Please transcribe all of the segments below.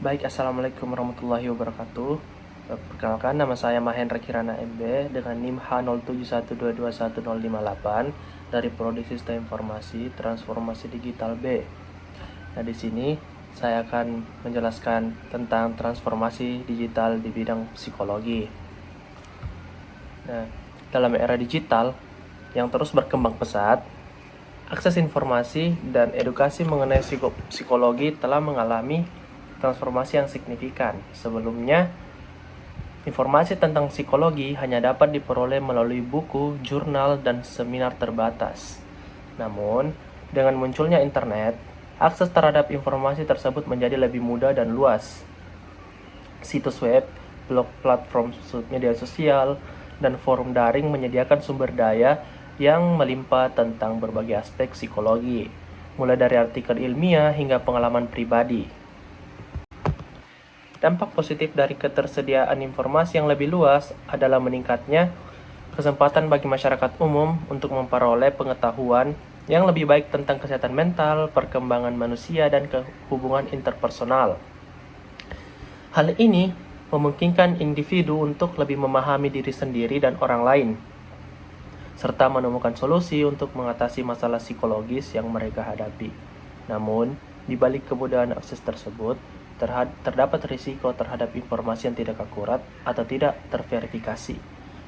Baik, Assalamualaikum warahmatullahi wabarakatuh. Perkenalkan, nama saya Mahendra Kirana MB dengan NIM H07221058 dari Prodi Sistem Informasi Transformasi Digital B. Nah, di sini saya akan menjelaskan tentang transformasi digital di bidang psikologi. Nah, dalam era digital yang terus berkembang pesat, akses informasi dan edukasi mengenai psikologi telah mengalami transformasi yang signifikan. Sebelumnya, informasi tentang psikologi hanya dapat diperoleh melalui buku, jurnal, dan seminar terbatas. Namun, dengan munculnya internet, akses terhadap informasi tersebut menjadi lebih mudah dan luas. Situs web, blog, platform media sosial, dan forum daring menyediakan sumber daya yang melimpah tentang berbagai aspek psikologi, mulai dari artikel ilmiah hingga pengalaman pribadi. Dampak positif dari ketersediaan informasi yang lebih luas adalah meningkatnya kesempatan bagi masyarakat umum untuk memperoleh pengetahuan yang lebih baik tentang kesehatan mental, perkembangan manusia, dan hubungan interpersonal. Hal ini memungkinkan individu untuk lebih memahami diri sendiri dan orang lain, serta menemukan solusi untuk mengatasi masalah psikologis yang mereka hadapi. Namun, di balik kemudahan akses tersebut, terdapat risiko terhadap informasi yang tidak akurat atau tidak terverifikasi,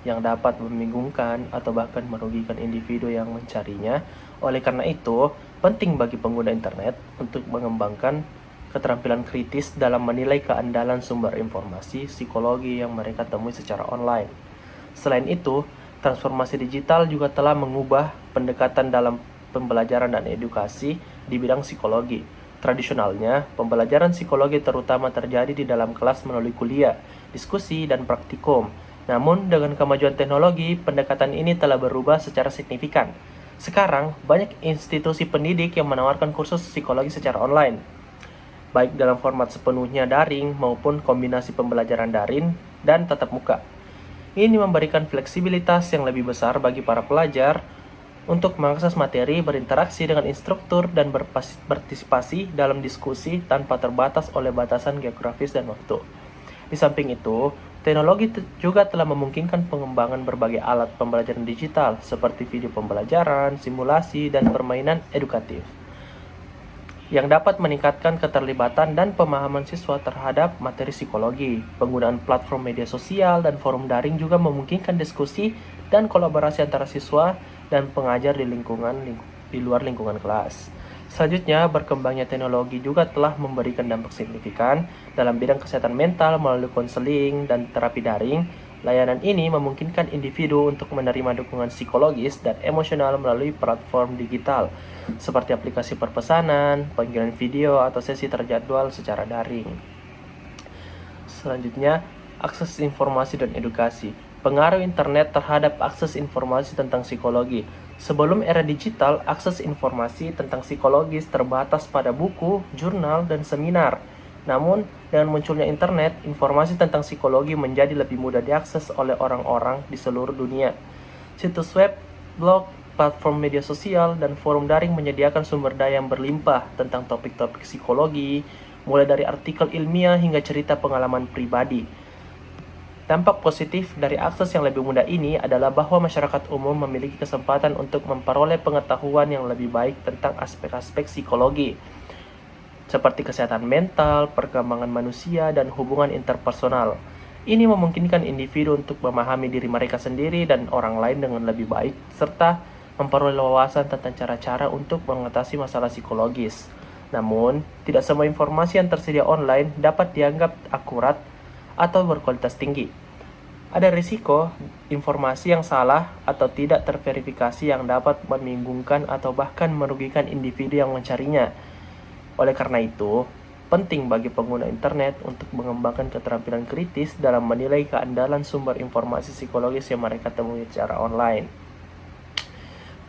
yang dapat membingungkan atau bahkan merugikan individu yang mencarinya. Oleh karena itu, penting bagi pengguna internet untuk mengembangkan keterampilan kritis dalam menilai keandalan sumber informasi psikologi yang mereka temui secara online. Selain itu, transformasi digital juga telah mengubah pendekatan dalam pembelajaran dan edukasi di bidang psikologi. Tradisionalnya, pembelajaran psikologi terutama terjadi di dalam kelas melalui kuliah, diskusi, dan praktikum. Namun, dengan kemajuan teknologi, pendekatan ini telah berubah secara signifikan. Sekarang, banyak institusi pendidik yang menawarkan kursus psikologi secara online, baik dalam format sepenuhnya daring maupun kombinasi pembelajaran daring dan tatap muka. Ini memberikan fleksibilitas yang lebih besar bagi para pelajar untuk mengakses materi, berinteraksi dengan instruktur, dan berpartisipasi dalam diskusi tanpa terbatas oleh batasan geografis dan waktu. Di samping itu, teknologi juga telah memungkinkan pengembangan berbagai alat pembelajaran digital seperti video pembelajaran, simulasi, dan permainan edukatif, yang dapat meningkatkan keterlibatan dan pemahaman siswa terhadap materi psikologi. Penggunaan platform media sosial dan forum daring juga memungkinkan diskusi dan kolaborasi antara siswa dan pengajar di luar lingkungan kelas. Selanjutnya, berkembangnya teknologi juga telah memberikan dampak signifikan dalam bidang kesehatan mental melalui konseling dan terapi daring. Layanan ini memungkinkan individu untuk menerima dukungan psikologis dan emosional melalui platform digital, seperti aplikasi perpesanan, panggilan video, atau sesi terjadwal secara daring. Selanjutnya, akses informasi dan edukasi. Pengaruh internet terhadap akses informasi tentang psikologi. Sebelum era digital, akses informasi tentang psikologis terbatas pada buku, jurnal, dan seminar. Namun, dengan munculnya internet, informasi tentang psikologi menjadi lebih mudah diakses oleh orang-orang di seluruh dunia. Situs web, blog, platform media sosial, dan forum daring menyediakan sumber daya yang berlimpah tentang topik-topik psikologi, mulai dari artikel ilmiah hingga cerita pengalaman pribadi. Dampak positif dari akses yang lebih mudah ini adalah bahwa masyarakat umum memiliki kesempatan untuk memperoleh pengetahuan yang lebih baik tentang aspek-aspek psikologi, seperti kesehatan mental, perkembangan manusia, dan hubungan interpersonal. Ini memungkinkan individu untuk memahami diri mereka sendiri dan orang lain dengan lebih baik, serta memperoleh wawasan tentang cara-cara untuk mengatasi masalah psikologis. Namun, tidak semua informasi yang tersedia online dapat dianggap akurat atau berkualitas tinggi. Ada risiko informasi yang salah atau tidak terverifikasi yang dapat membingungkan atau bahkan merugikan individu yang mencarinya. Oleh karena itu, penting bagi pengguna internet untuk mengembangkan keterampilan kritis dalam menilai keandalan sumber informasi psikologis yang mereka temui secara online.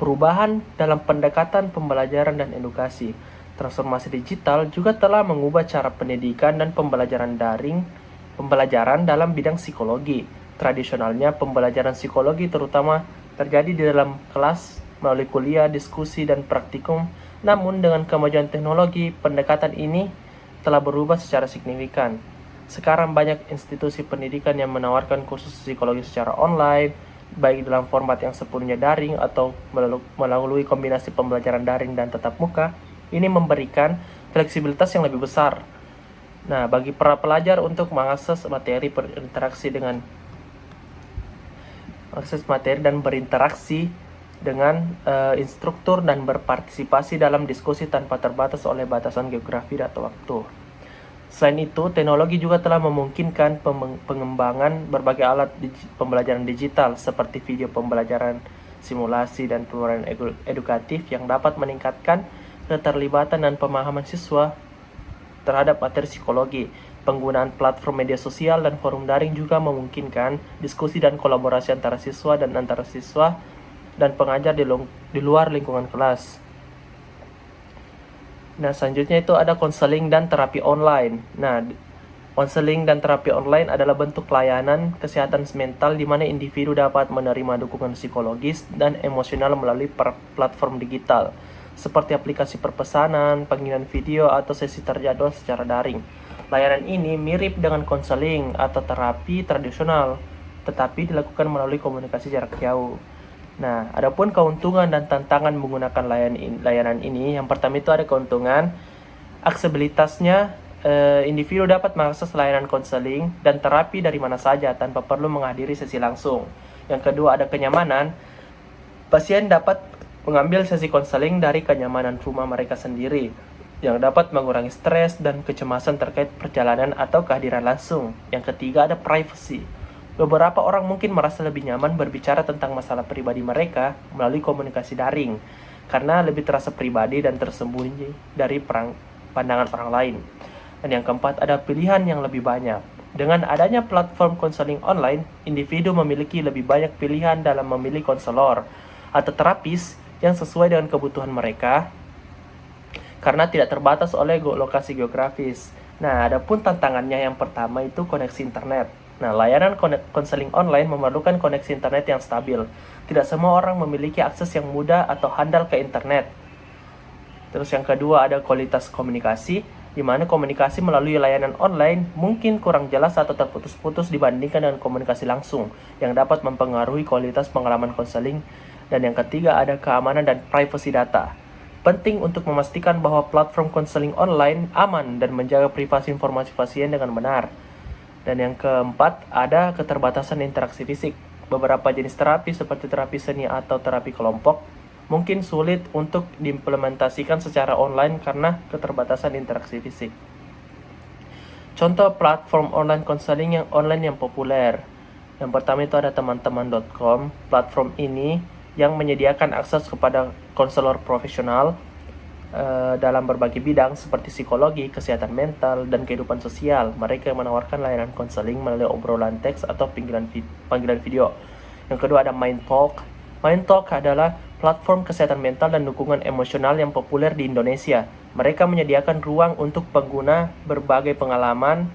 Perubahan dalam pendekatan pembelajaran dan edukasi. Transformasi digital juga telah mengubah cara pendidikan dan pembelajaran dalam bidang psikologi. Tradisionalnya, pembelajaran psikologi terutama terjadi di dalam kelas melalui kuliah, diskusi, dan praktikum. Namun dengan kemajuan teknologi, pendekatan ini telah berubah secara signifikan. Sekarang banyak institusi pendidikan yang menawarkan kursus psikologi secara online, baik dalam format yang sepenuhnya daring atau melalui kombinasi pembelajaran daring dan tatap muka. Ini memberikan fleksibilitas yang lebih besar. Nah, bagi para pelajar untuk mengakses materi dan berinteraksi dengan instruktur dan berpartisipasi dalam diskusi tanpa terbatas oleh batasan geografi atau waktu. Selain itu, teknologi juga telah memungkinkan pengembangan berbagai alat pembelajaran digital seperti video pembelajaran, simulasi, dan pembelajaran edukatif yang dapat meningkatkan keterlibatan dan pemahaman siswa terhadap materi psikologi. Penggunaan platform media sosial dan forum daring juga memungkinkan diskusi dan kolaborasi antara siswa dan pengajar di luar lingkungan kelas. Nah, selanjutnya itu ada konseling dan terapi online. Nah, konseling dan terapi online adalah bentuk layanan kesehatan mental di mana individu dapat menerima dukungan psikologis dan emosional melalui platform digital, seperti aplikasi perpesanan, panggilan video, atau sesi terjadwal secara daring. Layanan ini mirip dengan konseling atau terapi tradisional, tetapi dilakukan melalui komunikasi jarak jauh. Nah, adapun keuntungan dan tantangan menggunakan layanan ini, yang pertama itu ada keuntungan, aksesibilitasnya, individu dapat mengakses layanan konseling dan terapi dari mana saja tanpa perlu menghadiri sesi langsung. Yang kedua ada kenyamanan, pasien dapat mengambil sesi konseling dari kenyamanan rumah mereka sendiri, yang dapat mengurangi stres dan kecemasan terkait perjalanan atau kehadiran langsung. Yang ketiga ada privacy. Beberapa orang mungkin merasa lebih nyaman berbicara tentang masalah pribadi mereka melalui komunikasi daring, karena lebih terasa pribadi dan tersembunyi dari pandangan orang lain. Dan yang keempat, ada pilihan yang lebih banyak. Dengan adanya platform konseling online, individu memiliki lebih banyak pilihan dalam memilih konselor atau terapis yang sesuai dengan kebutuhan mereka, karena tidak terbatas oleh lokasi geografis. Nah, adapun tantangannya, yang pertama itu koneksi internet. Nah, layanan konseling online memerlukan koneksi internet yang stabil. Tidak semua orang memiliki akses yang mudah atau handal ke internet. Terus yang kedua ada kualitas komunikasi, di mana komunikasi melalui layanan online mungkin kurang jelas atau terputus-putus dibandingkan dengan komunikasi langsung, yang dapat mempengaruhi kualitas pengalaman konseling. Dan yang ketiga ada keamanan dan privasi data. Penting untuk memastikan bahwa platform konseling online aman dan menjaga privasi informasi pasien dengan benar. Dan yang keempat, ada keterbatasan interaksi fisik. Beberapa jenis terapi seperti terapi seni atau terapi kelompok mungkin sulit untuk diimplementasikan secara online karena keterbatasan interaksi fisik. Contoh platform online konseling yang populer. Yang pertama itu ada teman-teman.com. Platform ini yang menyediakan akses kepada konselor profesional dalam berbagai bidang seperti psikologi, kesehatan mental, dan kehidupan sosial. Mereka menawarkan layanan konseling melalui obrolan teks atau panggilan video. Yang kedua ada MindTalk. MindTalk adalah platform kesehatan mental dan dukungan emosional yang populer di Indonesia. Mereka menyediakan ruang untuk pengguna berbagi pengalaman,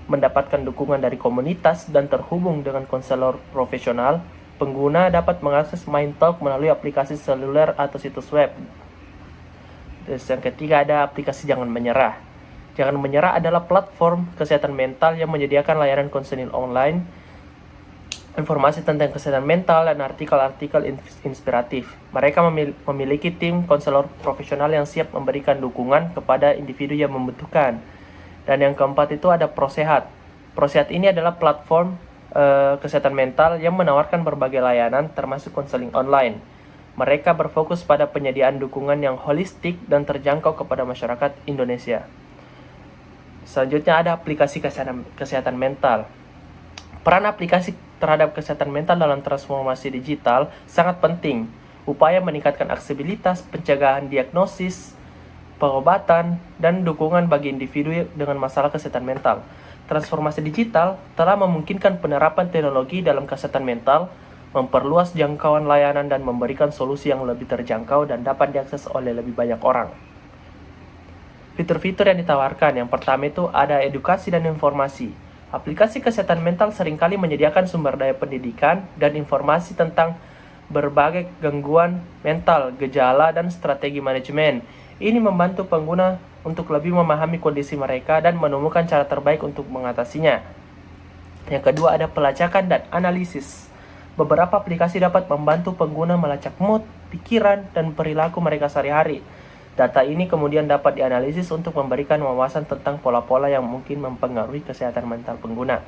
mendapatkan dukungan dari komunitas, dan terhubung dengan konselor profesional. Pengguna dapat mengakses MindTalk melalui aplikasi seluler atau situs web. Terus yang ketiga ada aplikasi Jangan Menyerah. Jangan Menyerah adalah platform kesehatan mental yang menyediakan layanan konseling online, informasi tentang kesehatan mental, dan artikel-artikel inspiratif. Mereka memiliki tim konselor profesional yang siap memberikan dukungan kepada individu yang membutuhkan. Dan yang keempat itu ada ProSehat. ProSehat ini adalah platform kesehatan mental yang menawarkan berbagai layanan termasuk konseling online. Mereka berfokus pada penyediaan dukungan yang holistik dan terjangkau kepada masyarakat Indonesia. Selanjutnya ada aplikasi kesehatan mental. Peran aplikasi terhadap kesehatan mental dalam transformasi digital sangat penting. Upaya meningkatkan aksesibilitas, pencegahan diagnosis, pengobatan, dan dukungan bagi individu dengan masalah kesehatan mental. Transformasi digital telah memungkinkan penerapan teknologi dalam kesehatan mental, memperluas jangkauan layanan, dan memberikan solusi yang lebih terjangkau dan dapat diakses oleh lebih banyak orang. Fitur-fitur yang ditawarkan, yang pertama itu ada edukasi dan informasi. Aplikasi kesehatan mental seringkali menyediakan sumber daya pendidikan dan informasi tentang berbagai gangguan mental, gejala, dan strategi manajemen. Ini membantu pengguna untuk lebih memahami kondisi mereka dan menemukan cara terbaik untuk mengatasinya. Yang kedua ada pelacakan dan analisis. Beberapa aplikasi dapat membantu pengguna melacak mood, pikiran, dan perilaku mereka sehari-hari. Data ini kemudian dapat dianalisis untuk memberikan wawasan tentang pola-pola yang mungkin mempengaruhi kesehatan mental pengguna.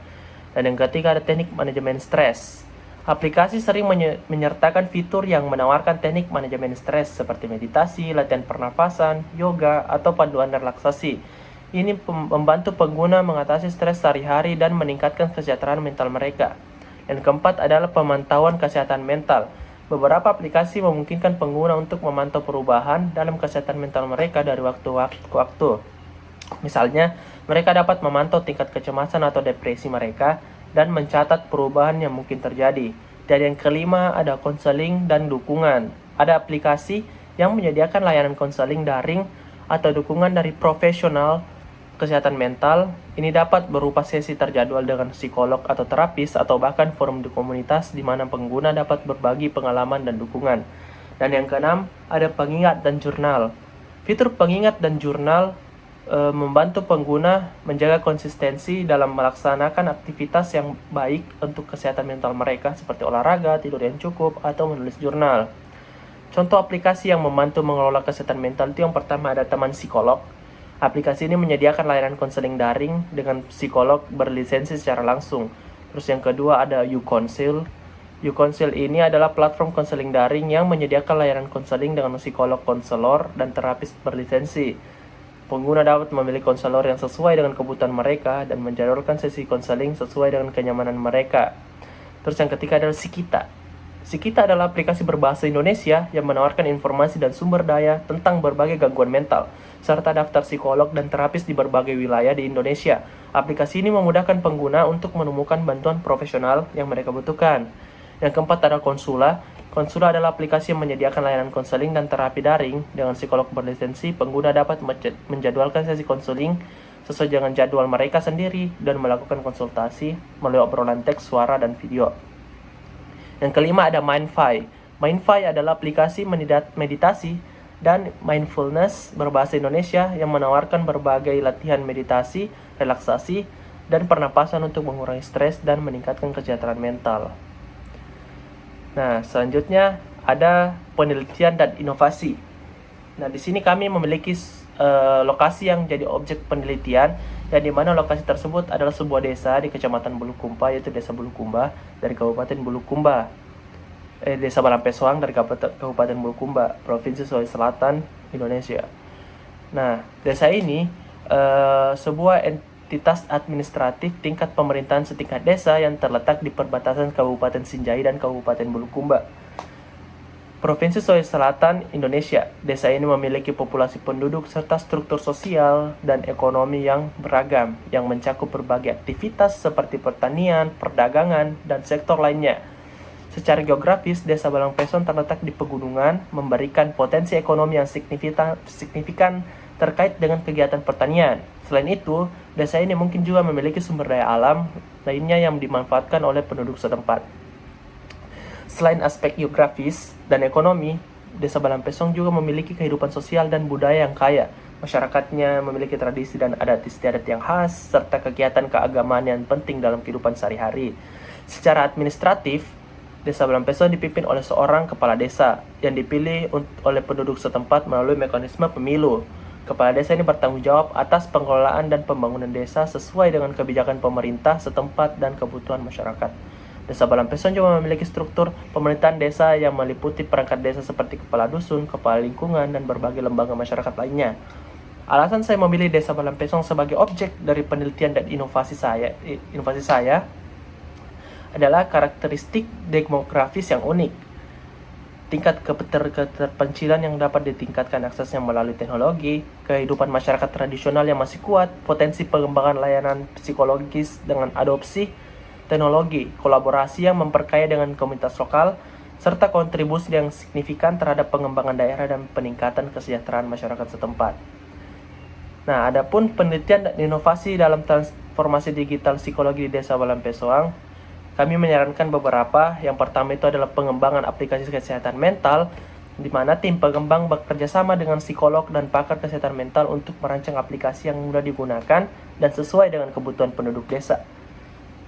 Dan yang ketiga ada teknik manajemen stres. Aplikasi sering menyertakan fitur yang menawarkan teknik manajemen stres seperti meditasi, latihan pernapasan, yoga, atau panduan relaksasi. Ini membantu pengguna mengatasi stres sehari-hari dan meningkatkan kesejahteraan mental mereka. Yang keempat adalah pemantauan kesehatan mental. Beberapa aplikasi memungkinkan pengguna untuk memantau perubahan dalam kesehatan mental mereka dari waktu ke waktu. Misalnya, mereka dapat memantau tingkat kecemasan atau depresi mereka dan mencatat perubahan yang mungkin terjadi. Dan yang kelima ada konseling dan dukungan. Ada aplikasi yang menyediakan layanan konseling daring atau dukungan dari profesional kesehatan mental. Ini dapat berupa sesi terjadwal dengan psikolog atau terapis atau bahkan forum di komunitas di mana pengguna dapat berbagi pengalaman dan dukungan. Dan yang keenam ada pengingat dan jurnal. Fitur pengingat dan jurnal membantu pengguna menjaga konsistensi dalam melaksanakan aktivitas yang baik untuk kesehatan mental mereka seperti olahraga, tidur yang cukup, atau menulis jurnal. Contoh aplikasi yang membantu mengelola kesehatan mental itu yang pertama ada teman psikolog. Aplikasi ini menyediakan layanan konseling daring dengan psikolog berlisensi secara langsung. Terus yang kedua ada YouCounsel. YouCounsel ini adalah platform konseling daring yang menyediakan layanan konseling dengan psikolog konselor dan terapis berlisensi. Pengguna dapat memilih konselor yang sesuai dengan kebutuhan mereka dan menjadwalkan sesi konseling sesuai dengan kenyamanan mereka. Terus yang ketiga adalah Psikita. Psikita adalah aplikasi berbahasa Indonesia yang menawarkan informasi dan sumber daya tentang berbagai gangguan mental, serta daftar psikolog dan terapis di berbagai wilayah di Indonesia. Aplikasi ini memudahkan pengguna untuk menemukan bantuan profesional yang mereka butuhkan. Yang keempat ada Konsula. Konsula adalah aplikasi yang menyediakan layanan konseling dan terapi daring. Dengan psikolog berlisensi, pengguna dapat menjadwalkan sesi konseling sesuai dengan jadwal mereka sendiri dan melakukan konsultasi melalui obrolan teks, suara, dan video. Yang kelima ada Mindfy. Mindfy adalah aplikasi meditasi dan mindfulness berbahasa Indonesia yang menawarkan berbagai latihan meditasi, relaksasi, dan pernapasan untuk mengurangi stres dan meningkatkan kesejahteraan mental. Nah, selanjutnya ada penelitian dan inovasi. Nah, di sini kami memiliki lokasi yang jadi objek penelitian, dan di mana lokasi tersebut adalah sebuah desa di Kecamatan Bulukumba, yaitu Desa Bulukumba dari Kabupaten Bulukumba. Desa Balampesoang dari Kabupaten Bulukumba, Provinsi Sulawesi Selatan, Indonesia. Nah, desa ini sebuah entitas administratif tingkat pemerintahan setingkat desa yang terletak di perbatasan Kabupaten Sinjai dan Kabupaten Bulukumba, Provinsi Sulawesi Selatan, Indonesia. Desa ini memiliki populasi penduduk serta struktur sosial dan ekonomi yang beragam, yang mencakup berbagai aktivitas seperti pertanian, perdagangan, dan sektor lainnya. Secara geografis, Desa Balangpeson terletak di pegunungan, memberikan potensi ekonomi yang signifikan terkait dengan kegiatan pertanian. Selain itu, desa ini mungkin juga memiliki sumber daya alam lainnya yang dimanfaatkan oleh penduduk setempat. Selain aspek geografis dan ekonomi, Desa Balangpeson juga memiliki kehidupan sosial dan budaya yang kaya. Masyarakatnya memiliki tradisi dan adat istiadat yang khas, serta kegiatan keagamaan yang penting dalam kehidupan sehari-hari. Secara administratif, Desa Balangpeson dipimpin oleh seorang kepala desa yang dipilih oleh penduduk setempat melalui mekanisme pemilu. Kepala desa ini bertanggung jawab atas pengelolaan dan pembangunan desa sesuai dengan kebijakan pemerintah setempat dan kebutuhan masyarakat. Desa Balangpeson juga memiliki struktur pemerintahan desa yang meliputi perangkat desa seperti kepala dusun, kepala lingkungan, dan berbagai lembaga masyarakat lainnya. Alasan saya memilih Desa Balangpeson sebagai objek dari penelitian dan inovasi saya adalah karakteristik demografis yang unik. Tingkat keterpencilan yang dapat ditingkatkan aksesnya melalui teknologi, kehidupan masyarakat tradisional yang masih kuat, potensi pengembangan layanan psikologis dengan adopsi teknologi, kolaborasi yang memperkaya dengan komunitas lokal, serta kontribusi yang signifikan terhadap pengembangan daerah dan peningkatan kesejahteraan masyarakat setempat. Nah, adapun penelitian dan inovasi dalam transformasi digital psikologi di Desa Balangpeson, kami menyarankan beberapa. Yang pertama itu adalah pengembangan aplikasi kesehatan mental di mana tim pengembang bekerja sama dengan psikolog dan pakar kesehatan mental untuk merancang aplikasi yang mudah digunakan dan sesuai dengan kebutuhan penduduk desa.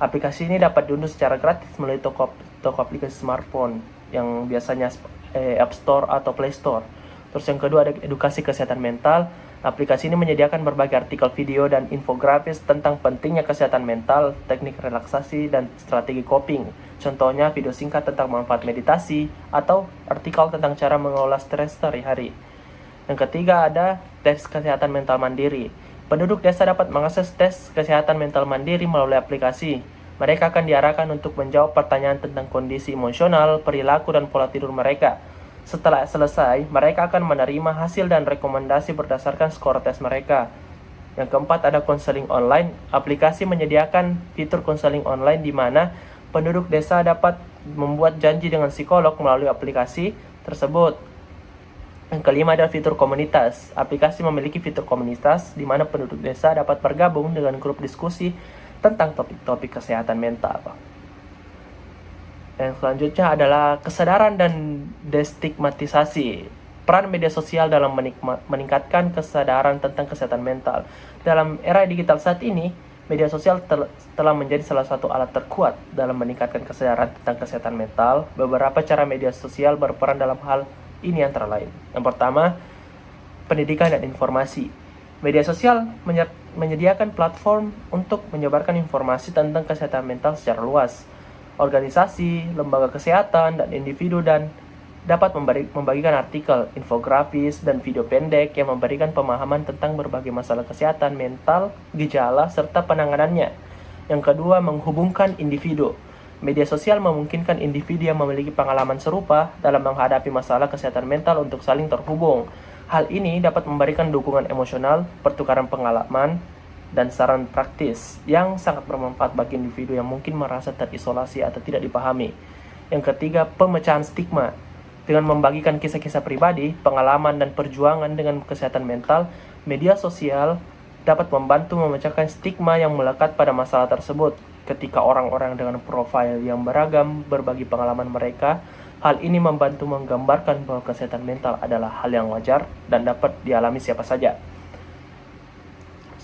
Aplikasi ini dapat diunduh secara gratis melalui toko aplikasi smartphone yang biasanya App Store atau Play Store. Terus yang kedua ada edukasi kesehatan mental. Aplikasi ini menyediakan berbagai artikel video dan infografis tentang pentingnya kesehatan mental, teknik relaksasi, dan strategi coping. Contohnya video singkat tentang manfaat meditasi atau artikel tentang cara mengelola stres sehari-hari. Yang ketiga ada tes kesehatan mental mandiri. Penduduk desa dapat mengakses tes kesehatan mental mandiri melalui aplikasi. Mereka akan diarahkan untuk menjawab pertanyaan tentang kondisi emosional, perilaku, dan pola tidur mereka. Setelah selesai, mereka akan menerima hasil dan rekomendasi berdasarkan skor tes mereka. Yang keempat ada konseling online. Aplikasi menyediakan fitur konseling online di mana penduduk desa dapat membuat janji dengan psikolog melalui aplikasi tersebut. Yang kelima ada fitur komunitas. Aplikasi memiliki fitur komunitas di mana penduduk desa dapat bergabung dengan grup diskusi tentang topik-topik kesehatan mental. Yang selanjutnya adalah kesadaran dan destigmatisasi. Peran media sosial dalam meningkatkan kesadaran tentang kesehatan mental. Dalam era digital saat ini, media sosial telah menjadi salah satu alat terkuat dalam meningkatkan kesadaran tentang kesehatan mental. Beberapa cara media sosial berperan dalam hal ini antara lain. Yang pertama, pendidikan dan informasi. Media sosial menyediakan platform untuk menyebarkan informasi tentang kesehatan mental secara luas. Organisasi, lembaga kesehatan, dan individu dapat membagikan artikel, infografis, dan video pendek yang memberikan pemahaman tentang berbagai masalah kesehatan mental, gejala, serta penanganannya. Yang kedua, menghubungkan individu. Media sosial memungkinkan individu yang memiliki pengalaman serupa dalam menghadapi masalah kesehatan mental untuk saling terhubung. Hal ini dapat memberikan dukungan emosional, pertukaran pengalaman, dan saran praktis yang sangat bermanfaat bagi individu yang mungkin merasa terisolasi atau tidak dipahami. Yang ketiga, pemecahan stigma. Dengan membagikan kisah-kisah pribadi, pengalaman, dan perjuangan dengan kesehatan mental, media sosial dapat membantu memecahkan stigma yang melekat pada masalah tersebut. Ketika orang-orang dengan profil yang beragam berbagi pengalaman mereka, hal ini membantu menggambarkan bahwa kesehatan mental adalah hal yang wajar dan dapat dialami siapa saja.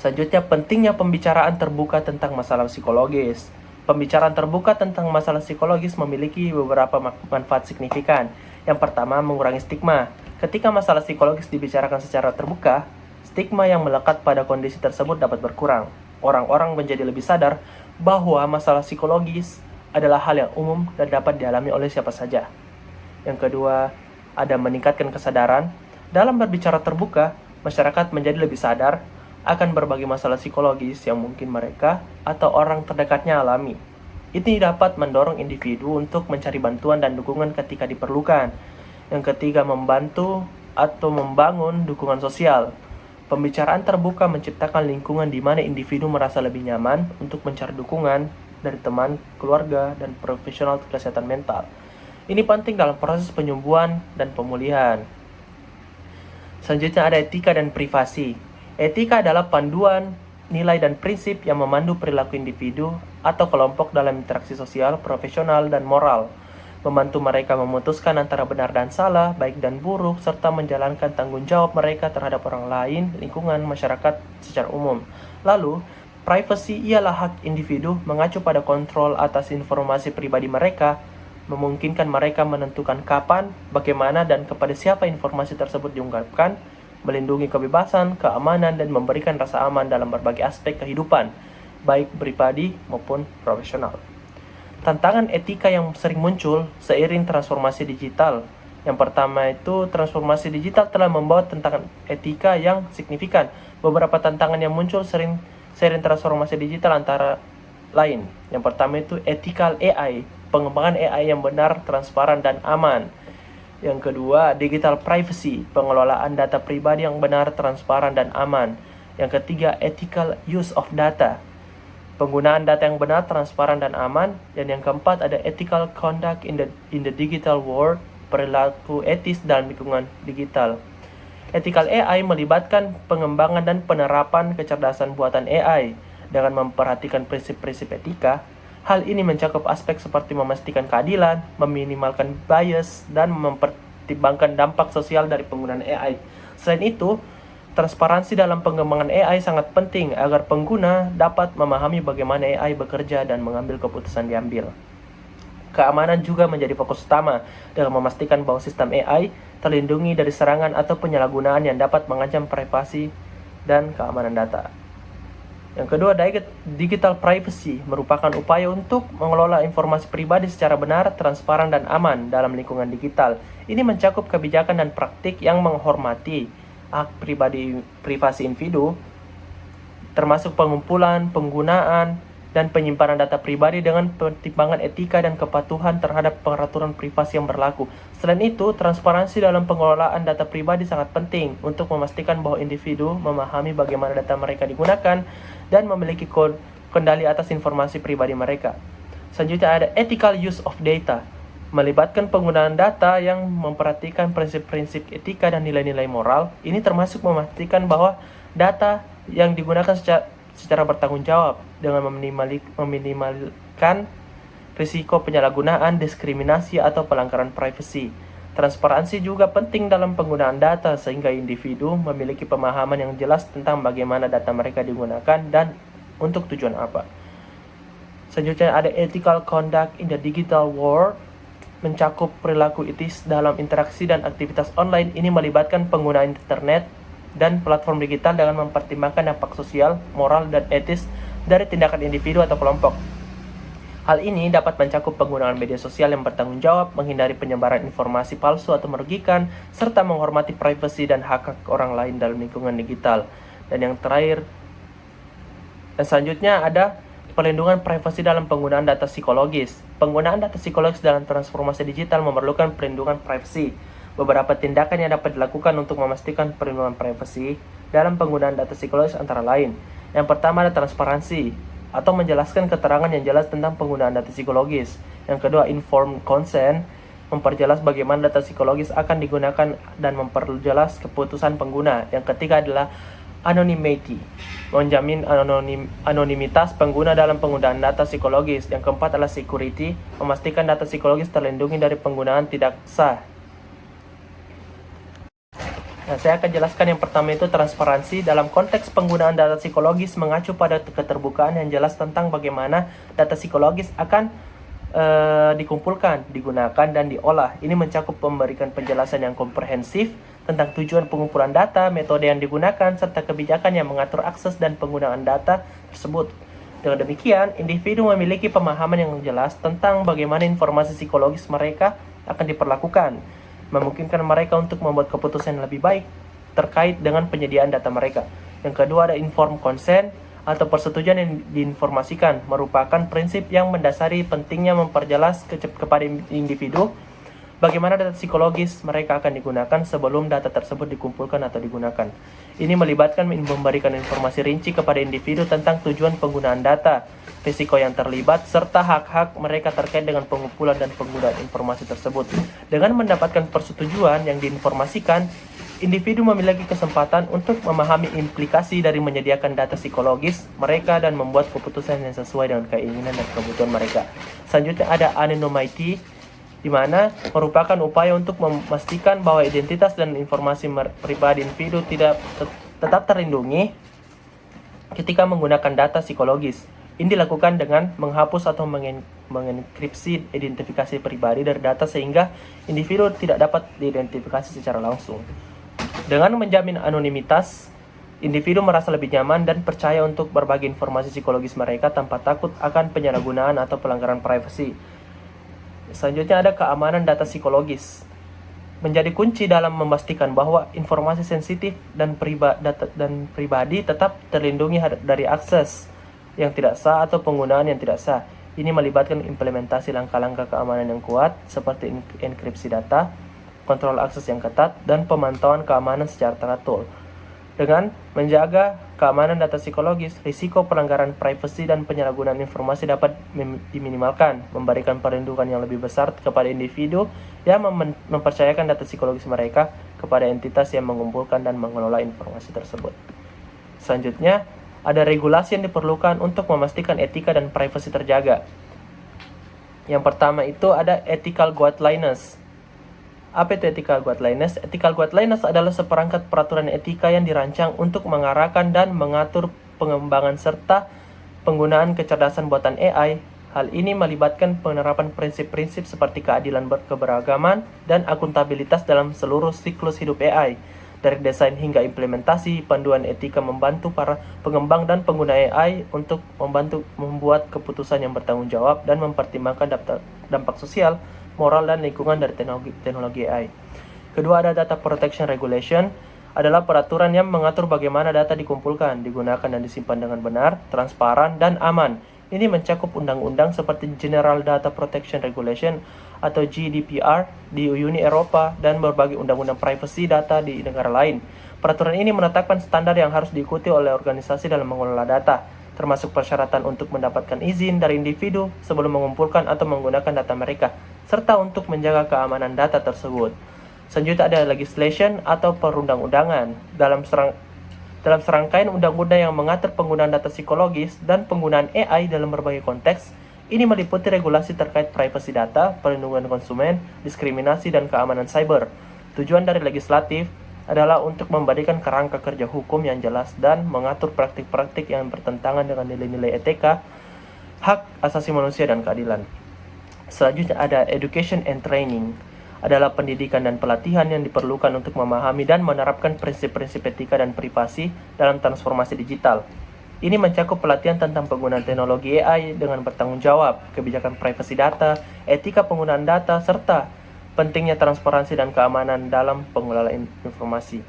Selanjutnya, pentingnya pembicaraan terbuka tentang masalah psikologis. Pembicaraan terbuka tentang masalah psikologis memiliki beberapa manfaat signifikan. Yang pertama, mengurangi stigma. Ketika masalah psikologis dibicarakan secara terbuka, stigma yang melekat pada kondisi tersebut dapat berkurang. Orang-orang menjadi lebih sadar bahwa masalah psikologis adalah hal yang umum dan dapat dialami oleh siapa saja. Yang kedua, ada meningkatkan kesadaran. Dalam berbicara terbuka, masyarakat menjadi lebih sadar akan berbagai masalah psikologis yang mungkin mereka atau orang terdekatnya alami. Ini dapat mendorong individu untuk mencari bantuan dan dukungan ketika diperlukan. Yang ketiga, membantu atau membangun dukungan sosial. Pembicaraan terbuka menciptakan lingkungan di mana individu merasa lebih nyaman untuk mencari dukungan dari teman, keluarga, dan profesional kesehatan mental. Ini penting dalam proses penyembuhan dan pemulihan. Selanjutnya ada etika dan privasi. Etika adalah panduan, nilai, dan prinsip yang memandu perilaku individu atau kelompok dalam interaksi sosial, profesional, dan moral. Membantu mereka memutuskan antara benar dan salah, baik dan buruk, serta menjalankan tanggung jawab mereka terhadap orang lain, lingkungan, masyarakat secara umum. Lalu, privasi ialah hak individu mengacu pada kontrol atas informasi pribadi mereka, memungkinkan mereka menentukan kapan, bagaimana, dan kepada siapa informasi tersebut diungkapkan, melindungi kebebasan, keamanan, dan memberikan rasa aman dalam berbagai aspek kehidupan, baik pribadi maupun profesional. Tantangan etika yang sering muncul seiring transformasi digital. Yang pertama itu, transformasi digital telah membawa tantangan etika yang signifikan. Beberapa tantangan yang muncul seiring transformasi digital antara lain. Yang pertama itu ethical AI, pengembangan AI yang benar, transparan, dan aman. Yang kedua, digital privacy, pengelolaan data pribadi yang benar, transparan, dan aman. Yang ketiga, ethical use of data, penggunaan data yang benar, transparan, dan aman. Dan yang keempat, ada ethical conduct in the digital world, perilaku etis dalam lingkungan digital. Ethical AI melibatkan pengembangan dan penerapan kecerdasan buatan AI dengan memperhatikan prinsip-prinsip etika. Hal ini mencakup aspek seperti memastikan keadilan, meminimalkan bias, dan mempertimbangkan dampak sosial dari penggunaan AI. Selain itu, transparansi dalam pengembangan AI sangat penting agar pengguna dapat memahami bagaimana AI bekerja dan mengambil keputusan diambil. Keamanan juga menjadi fokus utama dengan memastikan bahwa sistem AI terlindungi dari serangan atau penyalahgunaan yang dapat mengancam privasi dan keamanan data. Yang kedua, digital privacy merupakan upaya untuk mengelola informasi pribadi secara benar, transparan, dan aman dalam lingkungan digital. Ini mencakup kebijakan dan praktik yang menghormati hak privasi individu, termasuk pengumpulan, penggunaan, dan penyimpanan data pribadi dengan pertimbangan etika dan kepatuhan terhadap peraturan privasi yang berlaku. Selain itu, transparansi dalam pengelolaan data pribadi sangat penting untuk memastikan bahwa individu memahami bagaimana data mereka digunakan dan memiliki kendali atas informasi pribadi mereka. Selanjutnya ada ethical use of data, melibatkan penggunaan data yang memperhatikan prinsip-prinsip etika dan nilai-nilai moral. Ini termasuk memastikan bahwa data yang digunakan secara bertanggung jawab dengan meminimalkan risiko penyalahgunaan, diskriminasi, atau pelanggaran privasi. Transparansi juga penting dalam penggunaan data sehingga individu memiliki pemahaman yang jelas tentang bagaimana data mereka digunakan dan untuk tujuan apa. Selanjutnya ada ethical conduct in the digital world, mencakup perilaku etis dalam interaksi dan aktivitas online. Ini melibatkan penggunaan internet dan platform digital dengan mempertimbangkan dampak sosial, moral, dan etis dari tindakan individu atau kelompok. Hal ini dapat mencakup penggunaan media sosial yang bertanggung jawab, menghindari penyebaran informasi palsu atau merugikan, serta menghormati privasi dan hak-hak orang lain dalam lingkungan digital. Dan yang terakhir, dan selanjutnya ada perlindungan privasi dalam penggunaan data psikologis. Penggunaan data psikologis dalam transformasi digital memerlukan perlindungan privasi. Beberapa tindakan yang dapat dilakukan untuk memastikan perlindungan privasi dalam penggunaan data psikologis antara lain. Yang pertama ada transparansi, atau menjelaskan keterangan yang jelas tentang penggunaan data psikologis. Yang kedua, informed consent, memperjelas bagaimana data psikologis akan digunakan dan memperjelas keputusan pengguna. Yang ketiga adalah anonymity, menjamin anonimitas pengguna dalam penggunaan data psikologis. Yang keempat adalah security, memastikan data psikologis terlindungi dari penggunaan tidak sah. Nah, saya akan jelaskan yang pertama itu transparansi. Dalam konteks penggunaan data psikologis mengacu pada keterbukaan yang jelas tentang bagaimana data psikologis akan dikumpulkan, digunakan, dan diolah. Ini mencakup memberikan penjelasan yang komprehensif tentang tujuan pengumpulan data, metode yang digunakan, serta kebijakan yang mengatur akses dan penggunaan data tersebut. Dengan demikian, individu memiliki pemahaman yang jelas tentang bagaimana informasi psikologis mereka akan diperlakukan, memungkinkan mereka untuk membuat keputusan yang lebih baik terkait dengan penyediaan data mereka. Yang kedua ada informed consent, atau persetujuan yang diinformasikan, merupakan prinsip yang mendasari pentingnya memperjelas kepada individu bagaimana data psikologis mereka akan digunakan sebelum data tersebut dikumpulkan atau digunakan. Ini melibatkan memberikan informasi rinci kepada individu tentang tujuan penggunaan data, risiko yang terlibat, serta hak-hak mereka terkait dengan pengumpulan dan penggunaan informasi tersebut. Dengan mendapatkan persetujuan yang diinformasikan, individu memiliki kesempatan untuk memahami implikasi dari menyediakan data psikologis mereka dan membuat keputusan yang sesuai dengan keinginan dan kebutuhan mereka. Selanjutnya ada anonymity, di mana merupakan upaya untuk memastikan bahwa identitas dan informasi pribadi individu tetap terlindungi ketika menggunakan data psikologis. Ini dilakukan dengan menghapus atau mengenkripsi identifikasi pribadi dari data sehingga individu tidak dapat diidentifikasi secara langsung. Dengan menjamin anonimitas, individu merasa lebih nyaman dan percaya untuk berbagi informasi psikologis mereka tanpa takut akan penyalahgunaan atau pelanggaran privasi. Selanjutnya ada keamanan data psikologis. Menjadi kunci dalam memastikan bahwa informasi sensitif dan pribadi tetap terlindungi dari akses yang tidak sah atau penggunaan yang tidak sah. Ini melibatkan implementasi langkah-langkah keamanan yang kuat seperti enkripsi data, kontrol akses yang ketat, dan pemantauan keamanan secara teratur. Dengan menjaga keamanan data psikologis, risiko pelanggaran privasi dan penyalahgunaan informasi dapat diminimalkan, memberikan perlindungan yang lebih besar kepada individu yang mempercayakan data psikologis mereka kepada entitas yang mengumpulkan dan mengelola informasi tersebut. Selanjutnya, ada regulasi yang diperlukan untuk memastikan etika dan privasi terjaga. Yang pertama itu ada ethical guidelines, Apa itu ethical guidelines? Ethical guidelines adalah seperangkat peraturan etika yang dirancang untuk mengarahkan dan mengatur pengembangan serta penggunaan kecerdasan buatan AI. Hal ini melibatkan penerapan prinsip-prinsip seperti keadilan berkeberagaman dan akuntabilitas dalam seluruh siklus hidup AI. Dari desain hingga implementasi, panduan etika membantu para pengembang dan pengguna AI untuk membantu membuat keputusan yang bertanggung jawab dan mempertimbangkan dampak sosial, moral, dan lingkungan dari teknologi AI. Kedua, ada Data Protection Regulation, adalah peraturan yang mengatur bagaimana data dikumpulkan, digunakan, dan disimpan dengan benar, transparan, dan aman. Ini mencakup undang-undang seperti General Data Protection Regulation atau GDPR di Uni Eropa dan berbagai undang-undang privasi data di negara lain. Peraturan ini menetapkan standar yang harus diikuti oleh organisasi dalam mengelola data, termasuk persyaratan untuk mendapatkan izin dari individu sebelum mengumpulkan atau menggunakan data mereka, serta untuk menjaga keamanan data tersebut. Selanjutnya ada legislation atau perundang-undangan. Dalam serangkaian undang-undang yang mengatur penggunaan data psikologis dan penggunaan AI dalam berbagai konteks, ini meliputi regulasi terkait privasi data, perlindungan konsumen, diskriminasi, dan keamanan cyber. Tujuan dari legislatif adalah untuk memberikan kerangka kerja hukum yang jelas dan mengatur praktik-praktik yang bertentangan dengan nilai-nilai etika, hak asasi manusia, dan keadilan. Selanjutnya ada education and training, adalah pendidikan dan pelatihan yang diperlukan untuk memahami dan menerapkan prinsip-prinsip etika dan privasi dalam transformasi digital. Ini mencakup pelatihan tentang penggunaan teknologi AI dengan bertanggung jawab, kebijakan privasi data, etika penggunaan data, serta pentingnya transparansi dan keamanan dalam pengelolaan informasi.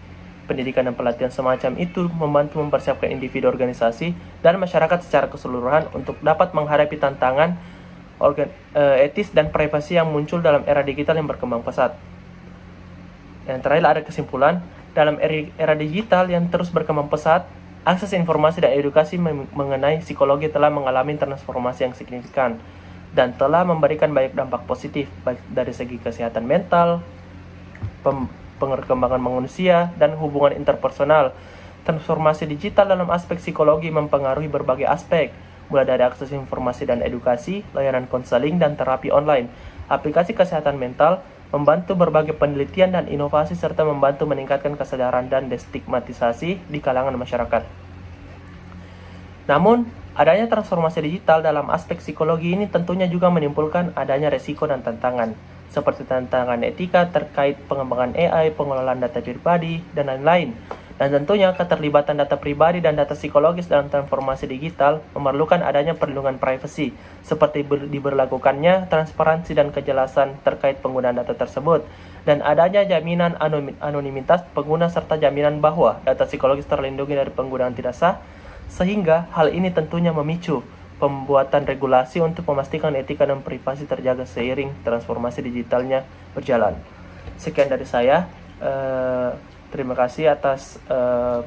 Pendidikan dan pelatihan semacam itu membantu mempersiapkan individu, organisasi, dan masyarakat secara keseluruhan untuk dapat menghadapi tantangan etis dan privasi yang muncul dalam era digital yang berkembang pesat. Yang terakhir ada kesimpulan, dalam era digital yang terus berkembang pesat, akses informasi dan edukasi mengenai psikologi telah mengalami transformasi yang signifikan dan telah memberikan banyak dampak positif baik dari segi kesehatan mental, pengembangan manusia, dan hubungan interpersonal. Transformasi digital dalam aspek psikologi mempengaruhi berbagai aspek, mulai dari akses informasi dan edukasi, layanan konseling, dan terapi online. Aplikasi kesehatan mental membantu berbagai penelitian dan inovasi serta membantu meningkatkan kesadaran dan destigmatisasi di kalangan masyarakat. Namun, adanya transformasi digital dalam aspek psikologi ini tentunya juga menimbulkan adanya resiko dan tantangan, seperti tantangan etika terkait pengembangan AI, pengelolaan data pribadi, dan lain-lain. Dan tentunya keterlibatan data pribadi dan data psikologis dalam transformasi digital memerlukan adanya perlindungan privasi, seperti diberlakukannya transparansi dan kejelasan terkait penggunaan data tersebut, dan adanya jaminan anonimitas pengguna serta jaminan bahwa data psikologis terlindungi dari penggunaan tidak sah, sehingga hal ini tentunya memicu pembuatan regulasi untuk memastikan etika dan privasi terjaga seiring transformasi digitalnya berjalan. Sekian dari saya. Terima kasih atas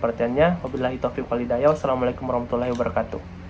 perhatiannya. Wabillahi taufiq wal hidayah. Wassalamualaikum warahmatullahi wabarakatuh.